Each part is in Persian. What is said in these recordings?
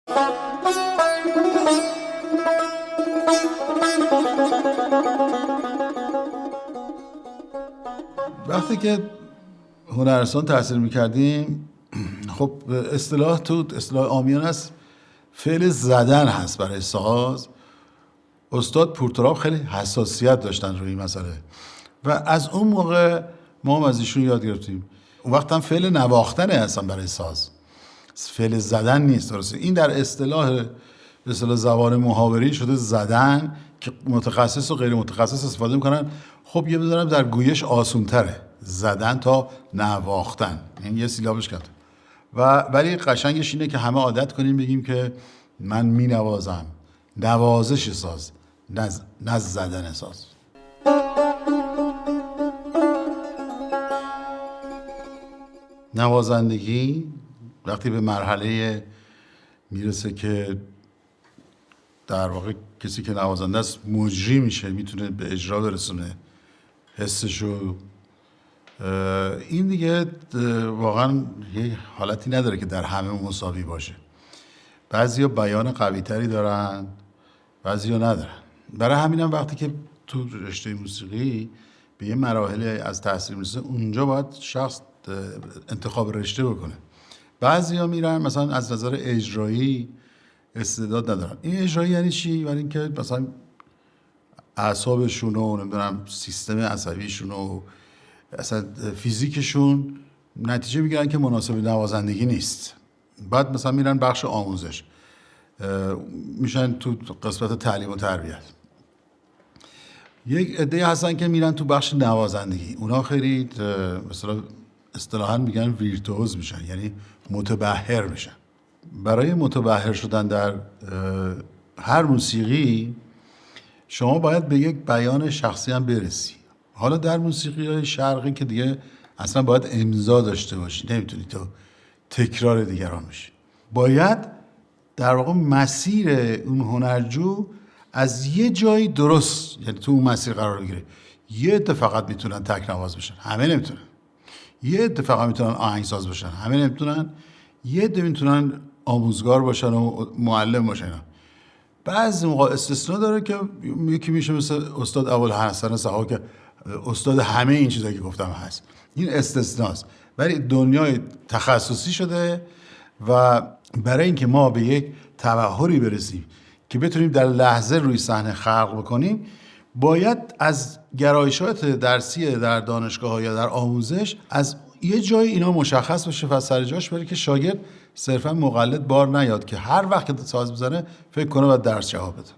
وقتی که هنرستان تحصیل میکردیم، خب اصطلاح عامیانه است، فعل زدن هست برای ساز. استاد پورتراب خیلی حساسیت داشتن روی این مسئله و از اون موقع ما هم از ایشون یاد گرفتیم. اون وقت هم فعل نواختن هستن برای ساز، فعل زدن نیست. درسته این در اصطلاح زبان محاوری شده زدن که متخصص و غیر متخصص استفاده میکنن. خب یه بدونم در گویش آسون تره زدن تا نواختن، یعنی یه سیلابش کرد. ولی قشنگش اینه که همه عادت کنیم بگیم که من می نوازم، نوازش ساز نه زدن ساز. نوازندگی وقتی به مرحله میرسه که در واقع کسی که نوازنده است مجری میشه، میتونه به اجرا برسونه حسشو، این دیگه واقعا یه حالتی نداره که در همه مساوی باشه. بعضیا بیان قوی تری دارن، بعضیا ندارن. برای همینم وقتی که تو رشته موسیقی به یه مراحل از تحصیل میرسه، اونجا باید شخص انتخاب رشته بکنه. بعضیا میرن مثلا از نظر اجرایی استعداد ندارن. این اجرایی یعنی چی؟ یعنی اینکه مثلا اعصابشون و نمیدونم سیستم عصبیشون و اصلا فیزیکشون نتیجه میگیرن که مناسب نوازندگی نیست. بعد مثلا میرن بخش آموزش، میشن تو قسمت تعلیم و تربیت. یک عده هستن که میرن تو بخش نوازندگی، اونا خیلی مثلا اصطلاحاً میگن ویرتوز میشن، یعنی متبحر میشن. برای متبحر شدن در هر موسیقی شما باید به یک بیان شخصی هم برسی. حالا در موسیقی های شرقی که دیگه اصلا باید امضا داشته باشی، نمیتونی تو تکرار دیگران بشی. باید در واقع مسیر اون هنرجو از یه جایی درست، یعنی تو اون مسیر قرار بگیره. یه عده فقط میتونن تکنواز بشن، همه نمیتونن. یه عده فقط میتونن آهنگساز بشن، همه نمیتونن. یه عده میتونن آموزگار باشن و معلم باشن. بعضی موقع استثنا داره که یکی میشه مثل استاد ابوالحسن سها که استاد همه این چیزایی که گفتم هست. این استثناست، ولی دنیای تخصصی شده و برای اینکه ما به یک تبحری برسیم که بتونیم در لحظه روی صحنه خلق بکنیم، باید از گرایشات درسی در دانشگاه یا در آموزش از یه جای اینا مشخص بشه و سر جاش بره که شاگرد صرفا مقلد بار نیاد که هر وقت که ساز بزنه فکر کنه باید درس جواب بده.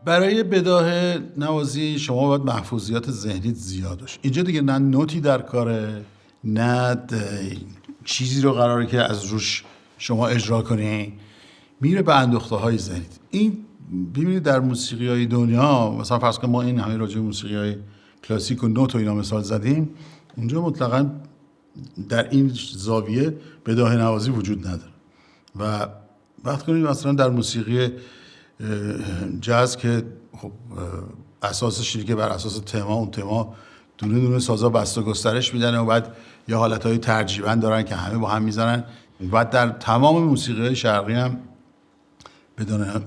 برای بداهه نوازی شما باید محفوظیت ذهنیت زیاد باشه. اینجا دیگه نه نوتی در کاره، نه چیزی رو قراره که از روش شما اجرا کنی، میره به اندوخته های ذهنیت. این ببینید در موسیقی های دنیا، مثلا فرض کنید ما این همه راجع به موسیقی های کلاسیک و نوت و اینا مثال زدیم، اونجا مطلقاً در این زاویه بداهه نوازی وجود نداره. و وقت کنید مثلا در موسیقی جاز که خب اساسش اینه که بر اساس تما، اون تما دونه دونه سازا بست و گسترش میدن و بعد یه حالتهای ترجیباً دارن که همه با هم میزنن. و در تمام موسیقی شرقی هم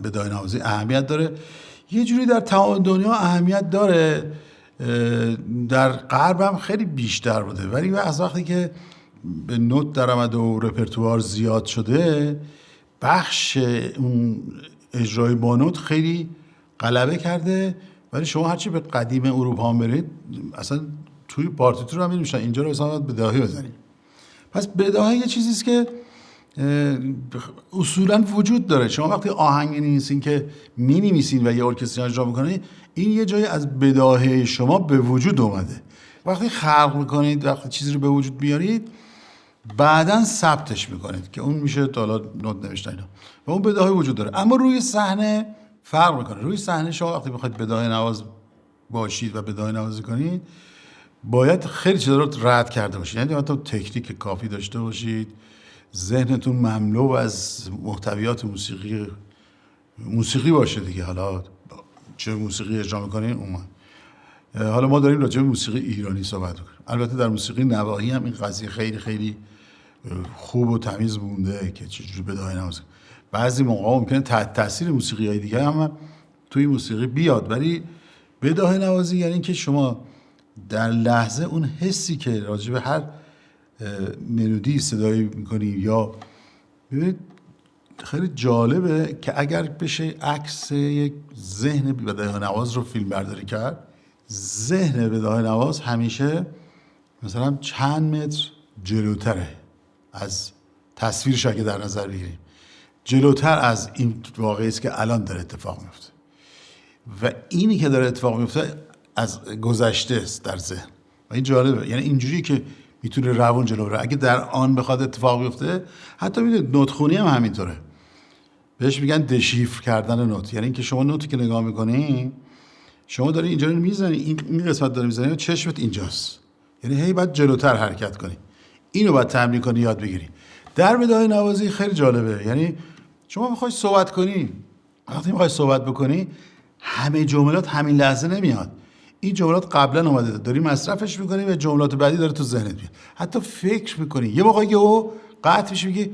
بداهه نوازی اهمیت داره. یه جوری در تمام دنیا اهمیت داره، در غرب هم خیلی بیشتر بوده، ولی از وقتی که به نوت در آمده و رپرتوار زیاد شده، بخش اون اجرای با نوت خیلی غلبه کرده. ولی شما هرچی به قدیم اروپا هم برید، اصلا توی پارتیتور هم می‌نوشتن اینجا رو مثلا بداهه بزنید. پس بداهه یه چیزیست که اصولا وجود داره. شما وقتی آهنگ می‌نویسین که می‌نویسین و یه ارکستر اجرا می‌کنید، این یه جایی از بداهه شما به وجود اومده. وقتی خلق می‌کنید، وقتی چیزی رو به وجود بیارید، بعداً ثبتش می‌کنید که اون میشه حالا نوت نوشتن اینا و اون بداهه وجود داره. اما روی صحنه فرق می‌کنه. روی صحنه شما وقتی بخواید بداهه نواز باشید و بداهه نوازی کنید، باید خیلی چیزا رو رد کرده باشید. یعنی مثلا تکنیک کافی داشته باشید، ذهنتون مملو از محتویات موسیقی باشه دیگه. حالا چه موسیقی اجرا میکنین اون حالا ما داریم راجع به موسیقی ایرانی صحبت میکنیم. البته در موسیقی نواحی هم این قضیه خیلی خیلی خوب و تمیز مونده که چجوری بداهه نوازی. بعضی موقع ممکنه تحت تاثیر موسیقی های دیگه هم توی موسیقی بیاد، ولی بداهه نوازی یعنی که شما در لحظه اون حسی که راجع به هر ملودی صدایی میکنی یا ببینید خیلی جالبه که اگر بشه عکس یک ذهن بداهه نواز رو فیلم برداری کرد، ذهن بداهه نواز همیشه مثلا چند متر جلوتره از تصویرش اگه در نظر بگیریم، جلوتر از این واقعی است که الان داره اتفاق میفته و اینی که داره اتفاق میفته از گذشته است در ذهن و این جالبه. یعنی اینجوری که میتونه روان جلو بره اگه در آن بخواد اتفاق بیفته. حتی میدونید نوت‌خوانی هم همینطوره، بهش میگن دشیفر کردن نوت. یعنی اینکه شما نوتی که نگاه میکنی شما داری اینجا رو میزنی، این قسمت داره میزنی و چشمت اینجاست، یعنی هی باید جلوتر حرکت کنی. اینو باید تمرین کنی، یاد بگیری. در بداهه نوازی خیلی جالبه. یعنی شما میخوای صحبت کنی، وقتی میخوای صحبت بکنی همه جملات همین لحظه نمیاد. این جملات قبلا اومده داری مصرفش میکنی و جملات بعدی داره تو ذهنت میاد. حتی فکر میکنی یه موقعی که او قطع میشه میگی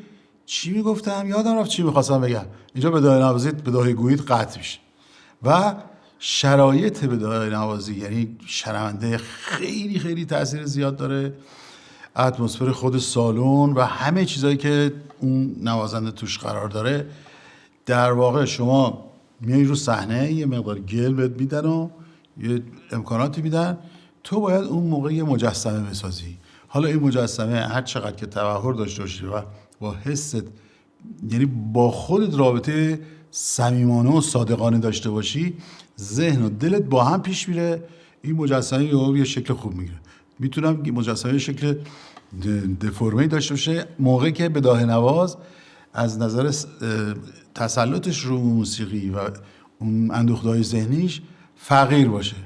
چی میگفتم یادم رفت چی میخواستم بگم. اینجا بداهه نوازی بداهه گوییت قطع میشه. و شرایط بداهه نوازی یعنی شنونده خیلی خیلی تاثیر زیاد داره، اتمسفر خود سالن و همه چیزایی که اون نوازنده توش قرار داره. در واقع شما میای رو صحنه، یه مقدار گل بهت میدن و یه امکاناتی میدن، تو باید اون موقع یه مجسمه بسازی. حالا این مجسمه هر چقدر که تبحر داشته باشی و با حست، یعنی با خودت رابطه صمیمانه و صادقانه داشته باشی، ذهن و دلت با هم پیش میره، این مجسمه یه شکل خوب میگیره. میتونم مجسمه شکل دفرمه‌ای داشته باشه موقعی که بداهه نواز از نظر تسلطش رو موسیقی و اون اندوخته‌های ذهنیش فقیر باشه.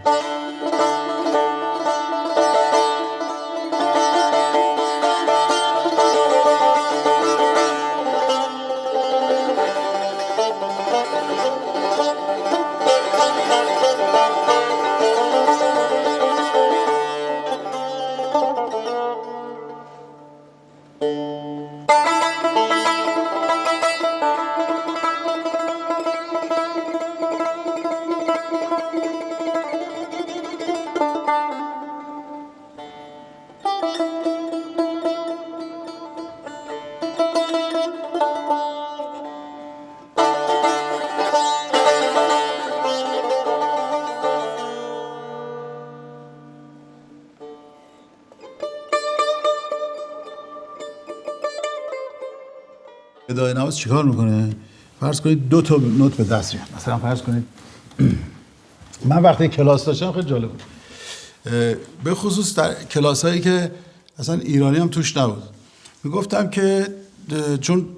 بداهه نواز چیکار میکنه؟ فرض کنید 2 تا نوت به دست میاد. مثلا فرض کنید من وقتی کلاس داشتم خیلی جالب بود، به خصوص در کلاس هایی که اصلا ایرانی هم توش نبود، میگفتم که چون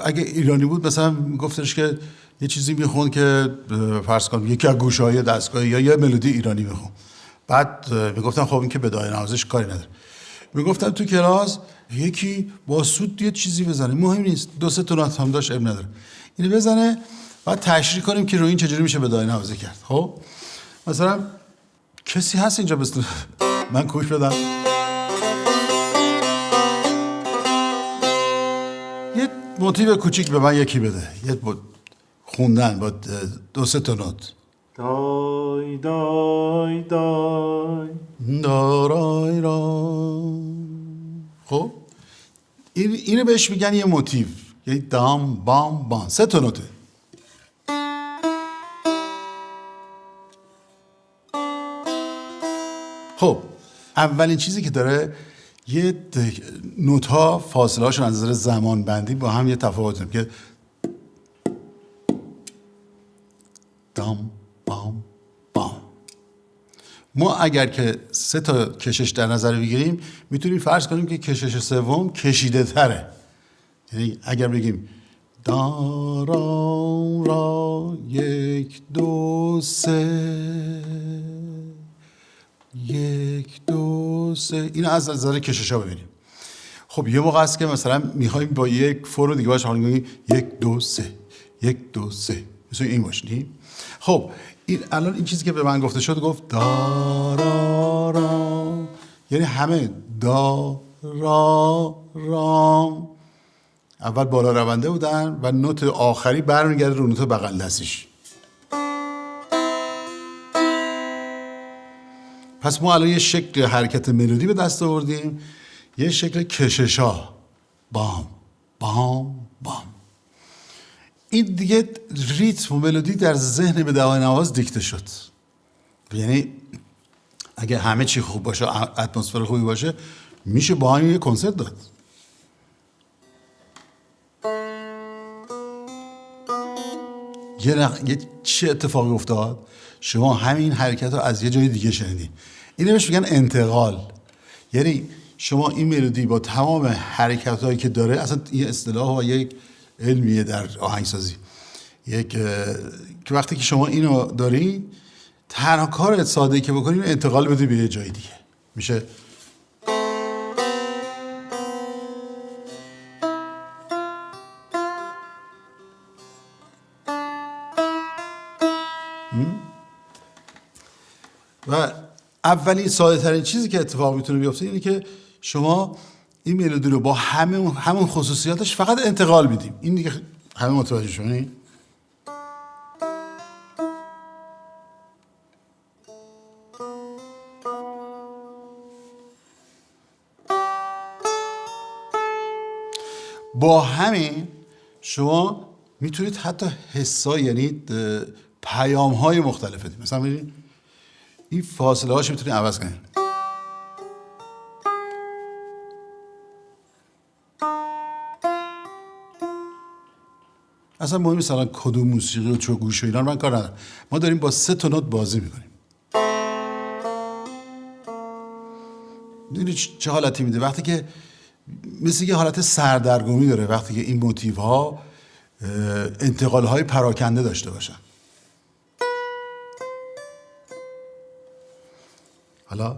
اگه ایرانی بود مثلا میگفتش که یه چیزی میخوند که فرض کن یکی از گوشه‌های دستگاه یا یه ملودی ایرانی میخوند، بعد میگفتم خب این که بداهه نوازش کاری نداره. میگفتم تو کلاس یکی با سود یه چیزی بزنه، مهم نیست 2-3 تا نوت هم داشت اب نداره، اینو بزنه بعد تشریح کنیم که روی این چجوری میشه بداهه نوازی کرد. خب مثلا کسی هست اینجا بس من کوش بدم یه موتیو کوچیک به من یکی بده، یه خوندن با 2-3 تا نوت. دای دای دای دارای را. خب اینو بهش میگن یه موتیو، یه دام بام بام، 3 تا نوته. خب اولین چیزی که داره یه نوت ها فاصله هاشون از نظر زمان بندی با هم یه تفاوت داره که دام بام بام. ما اگر که 3 تا کشش در نظر بگیریم میتونیم فرض کنیم که کشش سوم کشیده تره. یعنی اگر بگیم دا را را 1 2 3 1 2 3، اینو از نظر کشش ها ببینیم. خب یه موقع هست که مثلا میخوایم با یک فرو دیگه باشه، حالا میگیم 1 2 3 1 2 3 مثل این باشیم. خب این الان این چیزی که به من گفته شد گفت دا را را، یعنی همه دا را را اول بالا رونده بودن و نوت آخری برمیگرده رو نوت بغل دستیش. پس ما الان یه شکل حرکت ملودی به دست آوردیم، یه شکل کششا، بام بام بام. این دیگه ریتم و ملودی در ذهن به دوای نواز دیکته شد. یعنی اگه همه چی خوب باشه، اتمسفر خوبی باشه، میشه با هم یه کنسرت داد. یه چه اتفاقی افتاد؟ شما همین حرکت رو از یه جای دیگه شنیدین. اینو بهش میگن انتقال. یعنی شما این ملودی با تمام حرکت هایی که داره، اصلا این اصطلاح و یک علمیه در آهنگسازی، که وقتی که شما اینو داری، تنها کار ساده‌ای که بکنی انتقال بدی به یه جای دیگه. میشه و اولین ساده ترین چیزی که اتفاق میتونه بیفته اینه که شما این ملودی رو با همون خصوصیاتش فقط انتقال میدیم. این دیگه همه متوجه شدین؟ با همین شما میتونید حتی حسا، یعنی پیام های مختلف بدید. مثلا ببینید این فاصله هاش میتونید عوض کنید. اصلا مهم نیست الان کدوم موسیقی و چه گوش و اینا رو من کار ندارم. ما داریم با 3 تا نوت بازی میکنیم. میدونی چه حالتی میده؟ وقتی که مثل یه حالت سردرگمی داره، وقتی که این موتیو ها انتقال های پراکنده داشته باشن. حالا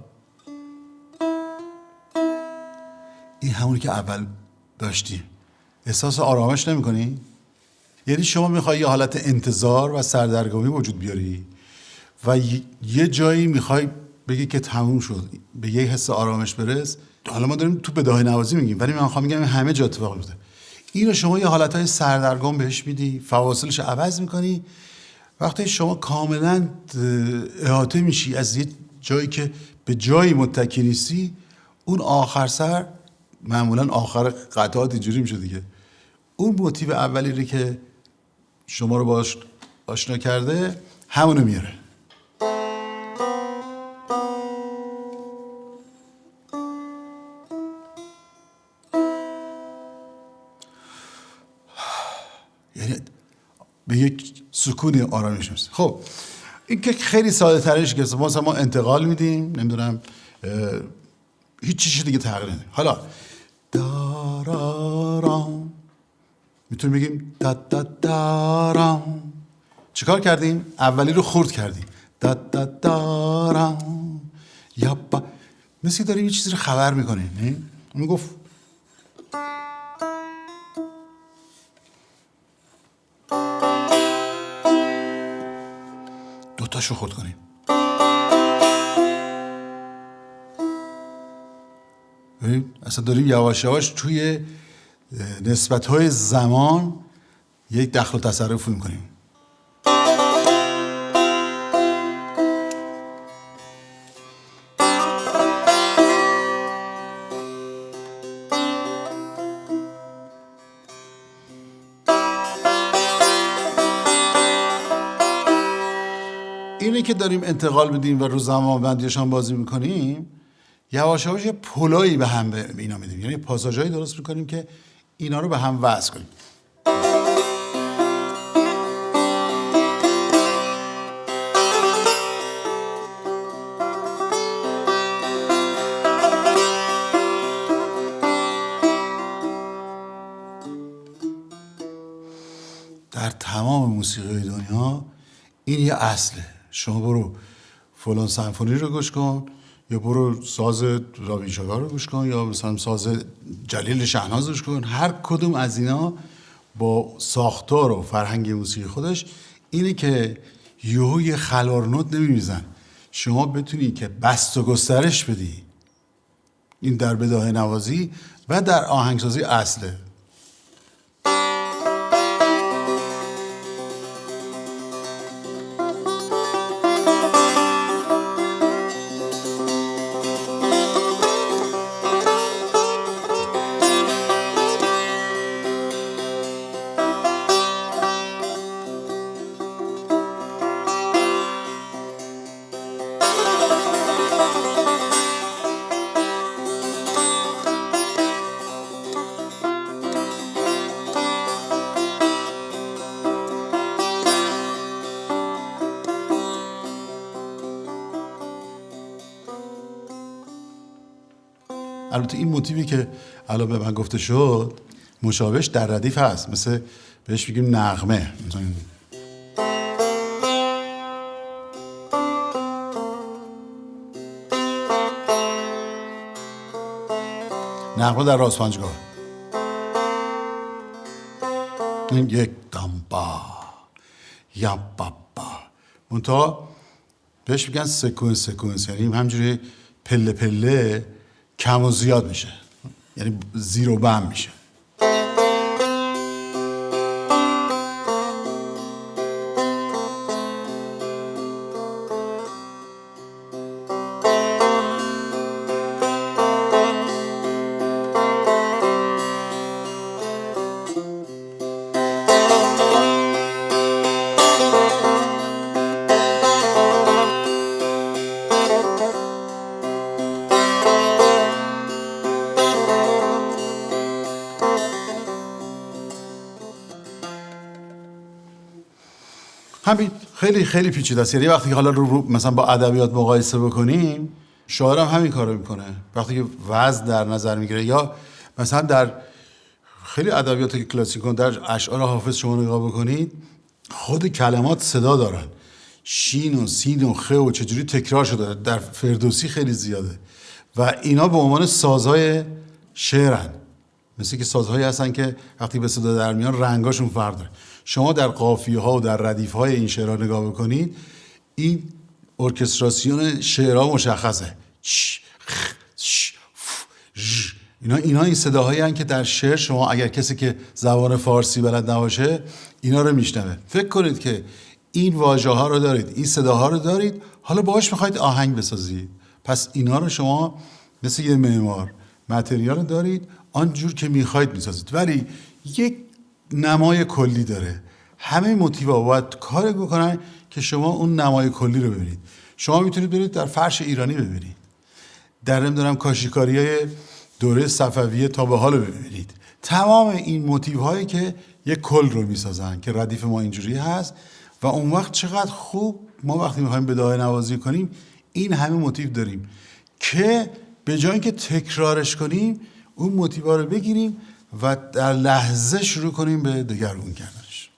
این همونی که اول داشتیم، احساس آرامش نمی‌کنی؟ یعنی شما میخوای یه حالت انتظار و سردرگمی وجود بیاری و یه جایی میخوای بگی که تموم شد، به یه حس آرامش برس. حالا ما داریم تو بداهه نوازی میگیم، ولی من میخوام میگم همه جا اتفاق میفته. اینو شما یه حالتهای سردرگم بهش میدی، فواصلش عوض میکنی. وقتی شما کاملا احاطه میشی از یه جایی که به جایی متکی نیستی، اون آخر سر معمولا آخر قطعات اینجوری میشه دیگه. اون موتیو اولی رو که شما رو باش آشنا کرده همونو میاره. یعنی به یک سکون آرامش میرسه. خب این که خیلی ساده ترش که ما انتقال میدیم، نمیدونم هیچ چیزی دیگه تغییر نمیده. حالا دارارام میتونیم بگیم دارام. چیکار کردیم؟ اولی رو خورد کردیم. دارام یا مثل داریم یه چیزی رو خبر میکنیم. نه؟ اون گفت دوتاشو خورد کنیم. اصلا داریم یواش یواش توی نسبت‌های زمان یک دخل و تصرف می‌کنیم. اینی که داریم انتقال بدیم و رو زمان بندیشان بازی می‌کنیم، یواش یواش یه پلایی به هم به اینا میدیم، یعنی پاساژهایی درست میکنیم که اینا رو به هم وصل کنیم. در تمام موسیقی دنیا این یه اصله. شما برو فلان سمفونی رو گوش کن، یا برو ساز راویشگاه رو گوش کن یا مثلا ساز جلیل شهناز رو گوش کن. هر کدوم از اینا با ساختار و فرهنگ موسیقی خودش اینه که یهو یه خلارنوت نمی‌ریزن، شما بتونی که بست و گسترش بدی. این در بداهه نوازی و در آهنگسازی اصله. البته این موتیوی که الان به من گفته شد مشابهش در ردیف هست، مثل بهش میگیم نغمه. نغمه در راست پنجگاه این یک دامبا یا بابا منتها بهش میگن سکونس، یعنی همجوری پله پله کم و زیاد میشه، یعنی زیر و بم میشه. همین خیلی خیلی پیچیده است. یعنی وقتی که حالا رو مثلا با ادبیات مقایسه بکنیم، شاعر هم همین کارو میکنه. وقتی که وزن در نظر میگیره یا مثلا در خیلی ادبیات کلاسیکون در اشعار حافظ شما نگاه بکنید، خود کلمات صدا دارن، شین و سین و خ و چجوری تکرار شده. در فردوسی خیلی زیاده و اینا به عنوان سازهای شعرن، مثل که سازهایی هستن که وقتی به صدا در میان رنگاشون فرق داره. شما در قافیه ها و در ردیف های این شعرها نگاه بکنید، این ارکستراسیون شعرها مشخصه. اینا این صداهایی هستن که در شعر شما اگر کسی که زبان فارسی بلد نباشه اینا رو میشنوه. فکر کنید که این واژه ها رو دارید، این صداها رو دارید، حالا باهاش میخواید آهنگ بسازید. پس اینا رو شما مثل یه معمار متریال دارید، آنجور که میخواید میسازید، ولی یک نمای کلی داره. همه موتیوا باید کار بکنن که شما اون نمای کلی رو ببینید. شما میتونید برید در فرش ایرانی ببینید، در نمیدونم کاشیکاریای دوره صفویه تا به حال رو ببینید. تمام این موتیوهایی که یک کل رو میسازن که ردیف ما اینجوری هست و اون وقت چقدر خوب ما وقتی میخوایم بداهه نوازی کنیم این همه موتیو داریم که به جای اینکه تکرارش کنیم اون موتیوها رو بگیریم و در لحظه شروع کنیم به دگرگون کردنش.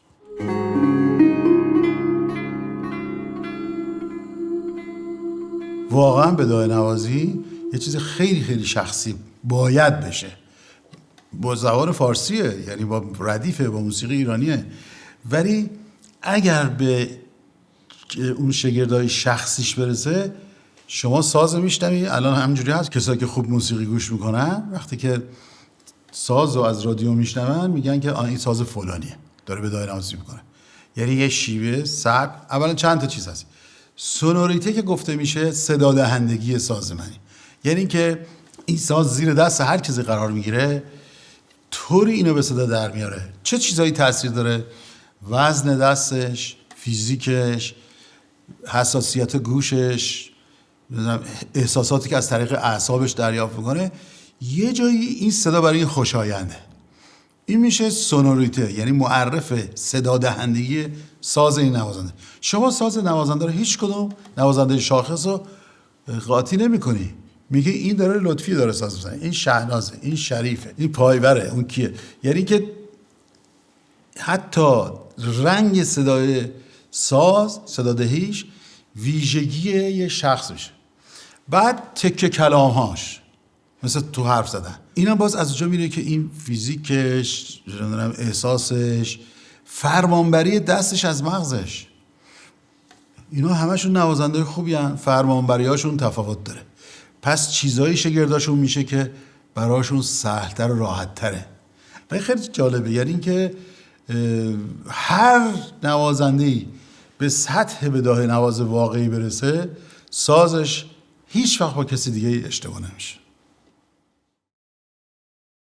واقعا بداهه نوازی یه چیز خیلی خیلی شخصی باید بشه. با زبان فارسیه، یعنی با ردیفه، با موسیقی ایرانیه، ولی اگر به اون شگردهای شخصیش برسه، شما ساز میشنوی. الان همینجوری هست کسایی که خوب موسیقی گوش میکنن وقتی که ساز رو از رادیو میشنون میگن که این ساز فلانیه داره بداهه نوازی میکنه. یعنی یه شیوه سبک، اولا چند تا چیز هست. سونوریته که گفته میشه صدا دهندگی ساز منی، یعنی که این ساز زیر دست هر چیزی قرار میگیره طوری اینو به صدا در میاره. چه چیزایی تاثیر داره؟ وزن دستش، فیزیکش، حساسیت گوشش، احساساتی که از طریق اعصابش دریافت میکنه. یه جایی این صدا برای این خوشاینده. این میشه سونوریته، یعنی معرف صدا دهندگی ساز این نوازنده. شما ساز نوازنده رو هیچ کدوم نوازنده شاخص رو قاطی نمی کنی. میگه این داره لطفی داره ساز میزنه، این شهنازه، این شریفه، این پایوره، اون کیه. یعنی که حتی رنگ صدای ساز، صدا دهیش ویژگی یه شخص میشه. بعد تکه کلامهاش مثل تو حرف زدن، اینا باز از اونجا میره که این فیزیکش، احساسش، فرمانبری دستش از مغزش، اینا همشون نوازنده خوبی هن. فرمانبریاشون تفاوت داره، پس چیزایی شگرداشون میشه که براشون سهلتر و راحتتره. و خیلی جالبه، یعنی اینکه هر نوازنده‌ای به سطح بداهه نواز واقعی برسه، سازش هیچ وقت با کسی دیگه اشتباه نمیشه.